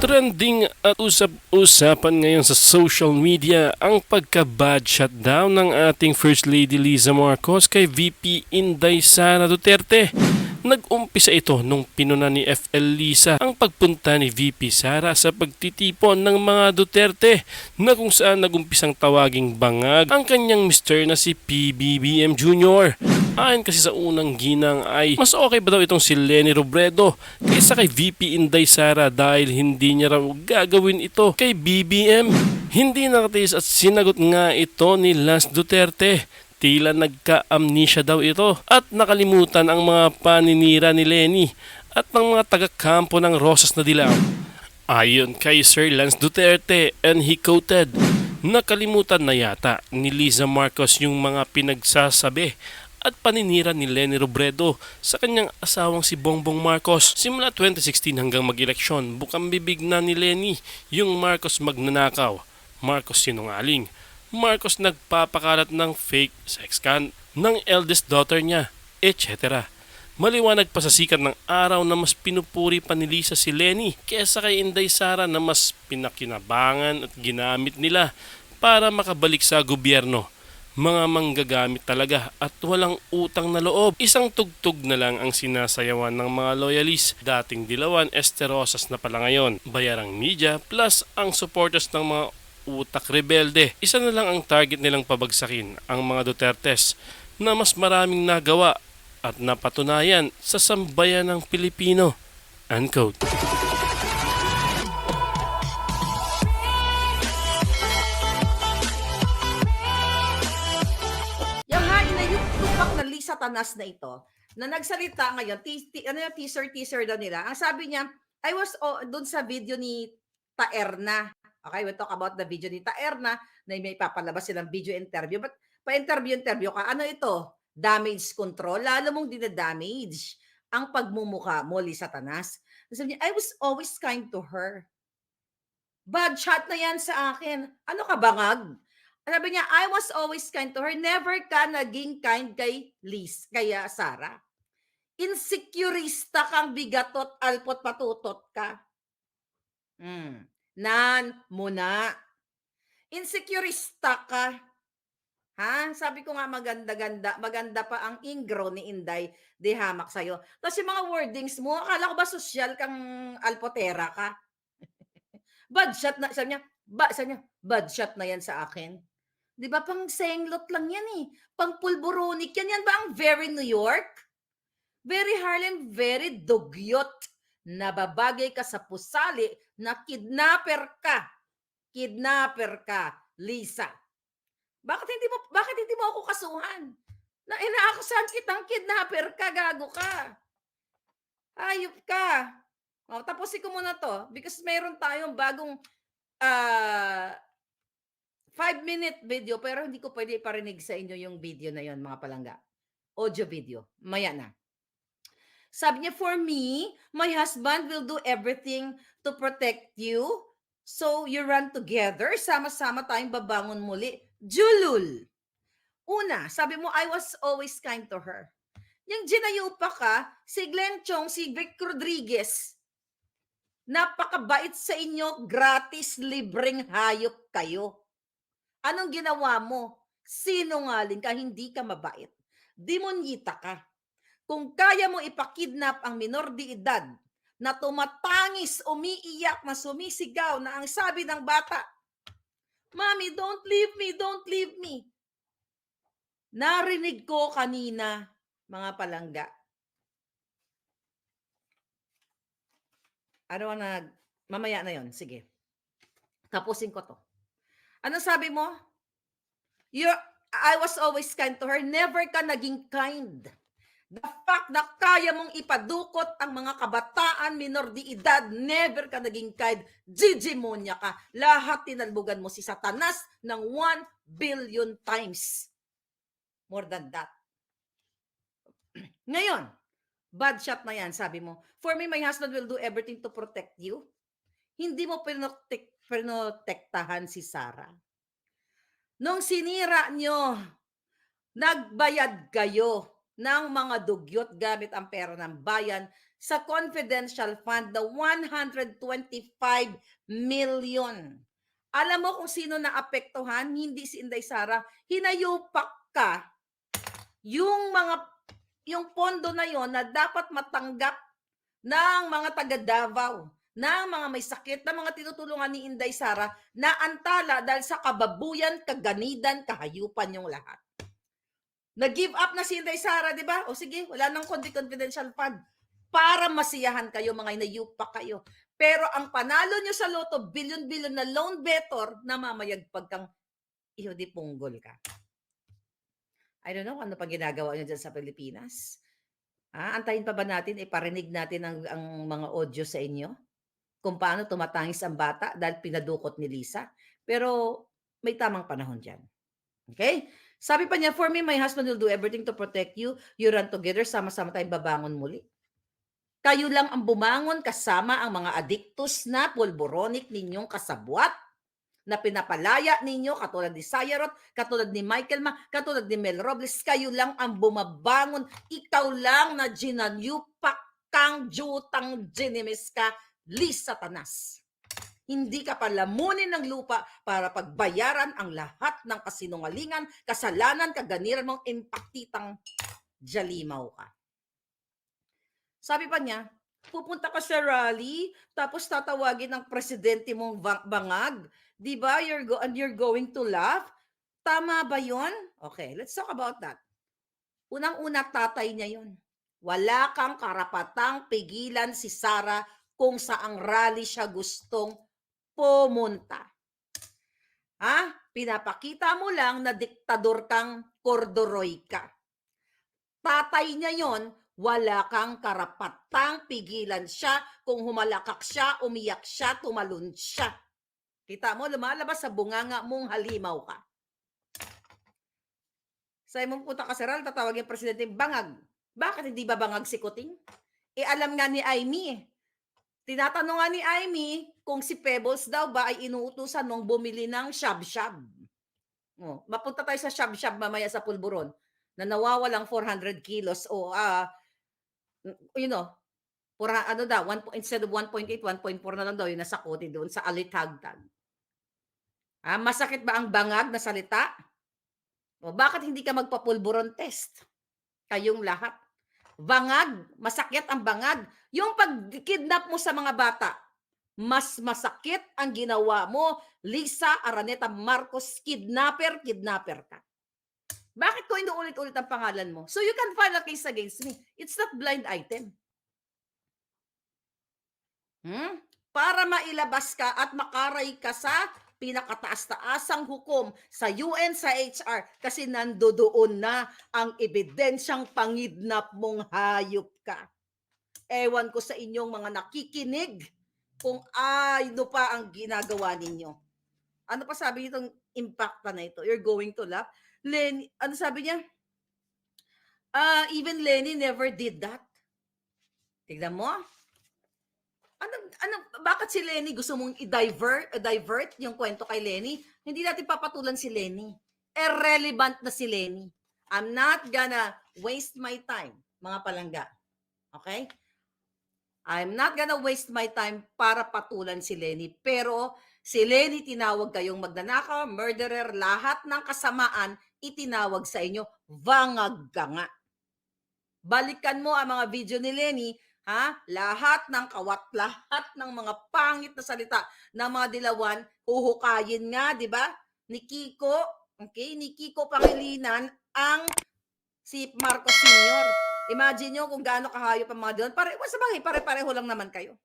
Trending at usap-usapan ngayon sa social media ang pagka-bad shutdown ng ating First Lady Liza Marcos kay VP Inday Sara Duterte. Nag-umpisa ito nung pinuna ni FL Liza ang pagpunta ni VP Sara sa pagtitipon ng mga Duterte na kung saan nagumpisang tawaging bangag ang kanyang mister na si PBBM Jr. Ayon kasi sa unang ginang ay mas okay ba daw itong si Leni Robredo kaysa kay VP Inday Sara dahil hindi niya raw gagawin ito kay BBM. Hindi nakatiis at sinagot nga ito ni Lance Duterte. Tila nagka-amnesia daw ito at nakalimutan ang mga paninira ni Leni at ng mga taga-kampo ng Rosas na Dilaw. Ayon kay Sir Lance Duterte, and he quoted, nakalimutan na yata ni Liza Marcos yung mga pinagsasabi at paninira ni Leni Robredo sa kanyang asawang si Bongbong Marcos. Simula 2016 hanggang mag-eleksyon, bukang bibig na ni Leni yung Marcos magnanakaw, Marcos sinungaling, Marcos nagpapakalat ng fake sex scandal ng eldest daughter niya, etc. Maliwanag pa sa sikat ng araw na mas pinupuri pa ni Liza si Leni kesa kay Inday Sara na mas pinakinabangan at ginamit nila para makabalik sa gobyerno. Mga manggagamit talaga at walang utang na loob. Isang tugtog na lang ang sinasayawan ng mga loyalist. Dating Dilawan, Esterosas na pala ngayon. Bayarang media plus ang supporters ng mga utak rebelde. Isa na lang ang target nilang pabagsakin, ang mga Dutertes na mas maraming nagawa at napatunayan sa sambayan ng Pilipino. Unquote. Yung nga, yung tupak na Lisa Tanas na ito, na nagsalita ngayon, teaser daw nila. Ang sabi niya, I was dun sa video ni Taerna. Okay, we'll talk about the video ni Taerna na may papalabas silang video interview. But pa-interview ka, ano ito? Damage control. Lalo mong dinadamage ang pagmumukha mo, Lisa Tanas. Sabi niya, I was always kind to her. Bad shot na yan sa akin. Ano ka, bangag? Sabi niya, I was always kind to her. Never ka naging kind kay Liz, kaya Sarah. Insecurista kang bigatot, alpot, patutot ka. Nan, muna. Insecurista ka. Ha? Sabi ko nga maganda pa ang ingro ni Inday de hamak sa'yo. Tapos yung mga wordings mo, akala ko ba social kang alpotera ka? Bad shot na, sabi niya, bad shot na yan sa akin. Di ba pang senglot lang yan eh. Pang pulboronic yan. Yan ba ang very New York? Very Harlem, very dugyot. Nababagay ka sa pusali na kidnapper ka. Kidnapper ka, Lisa. Bakit hindi mo ako kasuhan? Na inaakusahan kitang kidnapper ka, gago ka. Hayop ka. O, tapusin ko muna to because mayroon tayong bagong 5-minute video pero hindi ko pwede iparinig sa inyo yung video na yon, mga palangga. Audio video. Maya na. Sabi niya, for me, my husband will do everything to protect you. So you run together. Sama-sama tayong babangon muli. Julul. Una, sabi mo, I was always kind to her. Yung ginayupa ka, si Glenn Chong, si Vic Rodriguez, napakabait sa inyo, gratis, libreng hayop kayo. Anong ginawa mo? Sinungaling ka, hindi ka mabait. Demonyita ka. Kung kaya mo ipakidnap ang minor de edad na tumatangis, umiiyak, na sumisigaw na ang sabi ng bata, Mommy, don't leave me, don't leave me. Narinig ko kanina, mga palangga. Ano ang mamaya na yon, sige. Tapusin ko to. Ano sabi mo? I was always kind to her. Never ka naging kind. The fact na kaya mong ipadukot ang mga kabataan, minor de edad, never ka naging kind. Gigimonya ka. Lahat tinalbugan mo si Satanas ng 1 billion times. More than that. Ngayon, bad shot na yan, sabi mo. For me, my husband will do everything to protect you. Hindi mo pinotektahan si Sarah. Nung sinira nyo, nagbayad kayo ng mga dugyot gamit ang pera ng bayan sa confidential fund na 125 million. Alam mo kung sino naapektuhan? Hindi si Inday Sara. Hinayupak ka yung pondo na yon na dapat matanggap ng mga taga Davao, ng mga may sakit, na mga tinutulungan ni Inday Sara na antala dahil sa kababuyan, kaganidan, kahayupan yung lahat. Nag-give up na si Inday Sara, di ba? O sige, wala nang confidential fund para masiyahan kayo, mga inayupak kayo. Pero ang panalo nyo sa loto, bilyon-bilyon na loan better, namamayagpag kang iho di punggol ka. I don't know ano pa ginagawa nyo dyan sa Pilipinas. Antayin pa ba natin, iparinig natin ang mga audio sa inyo? Kung paano tumatangis ang bata dahil pinadukot ni Lisa. Pero may tamang panahon dyan. Okay? Sabi pa niya, for me, my husband will do everything to protect you. You run together, sama-sama tayong babangon muli. Kayo lang ang bumangon kasama ang mga addictus na pulboronic ninyong kasabwat na pinapalaya ninyo, katulad ni Sayarot, katulad ni Michael Ma, katulad ni Mel Robles. Kayo lang ang bumabangon. Ikaw lang na ginanyupak kang jutang ginimis ka, Lisa Tanas. Hindi ka palamunin ng lupa para pagbayaran ang lahat ng kasinungalingan, kasalanan, kaganiran mong impaktitang jalimaw ka. Sabi pa niya, pupunta ka sa rally, tapos tatawagin ng presidente mong bangag. Di ba? You're going to laugh. Tama ba yon? Okay, let's talk about that. Unang-una, tatay niya yon. Wala kang karapatang pigilan si Sara kung saang rally siya gustong pumunta. Pinapakita mo lang na diktador kang Cordoroy ka. Tatay niya yon, wala kang karapatang pigilan siya kung humalakak siya, umiyak siya, tumalon siya. Kita mo, lumalabas sa bunganga mong halimaw ka. Sa imong punta ka sa rally, tatawagin presidente bangag. Bakit hindi ba bangag si Kuting? Alam nga ni Aimee. Tinatanong nga ni Aimee kung si Pebbles daw ba ay inuutusan mong bumili ng shab-shab. Mapunta tayo sa shab-shab mamaya sa Pulburon na nawawalang 400 kilos o instead of 1.8, 1.4 na lang daw yung nasa kote doon sa alitagtag. Masakit ba ang bangag na salita? O bakit hindi ka magpa-pulburon test? Kayong lahat. Bangag, masakit ang bangag. Yung pag-kidnap mo sa mga bata, mas masakit ang ginawa mo, Lisa Araneta Marcos, kidnapper ka. Bakit ko inuulit-ulit ang pangalan mo? So you can file a case against me. It's not blind item. Para mailabas ka at makaray ka sa pinakataas-taasang hukom sa UN, sa HR, kasi nandoon na ang ebidensyang pangidnap mong hayop ka. Ewan ko sa inyong mga nakikinig kung ano pa ang ginagawa ninyo. Ano pa sabi nitong impacta na ito? You're going to laugh. Lenny, ano sabi niya? Even Lenny never did that. Tignan mo. Bakit si Lenny gusto mong i-divert yung kwento kay Lenny? Hindi natin papatulan si Lenny. Irrelevant na si Lenny. I'm not gonna waste my time, mga palangga. Okay? I'm not gonna waste my time para patulan si Lenny. Pero si Lenny tinawag kayong magnanakaw, murderer, lahat ng kasamaan itinawag sa inyo, bangag ka nga. Balikan mo ang mga video ni Lenny, lahat ng kawat, lahat ng mga pangit na salita ng mga dilawan, huhukayin nga, di ba? Ni Kiko, okay? Ni Kiko Pangilinan ang si Marcos Sr. Imagine nyo kung gaano kahayop ang mga dilawan. Pare-pareho lang naman kayo.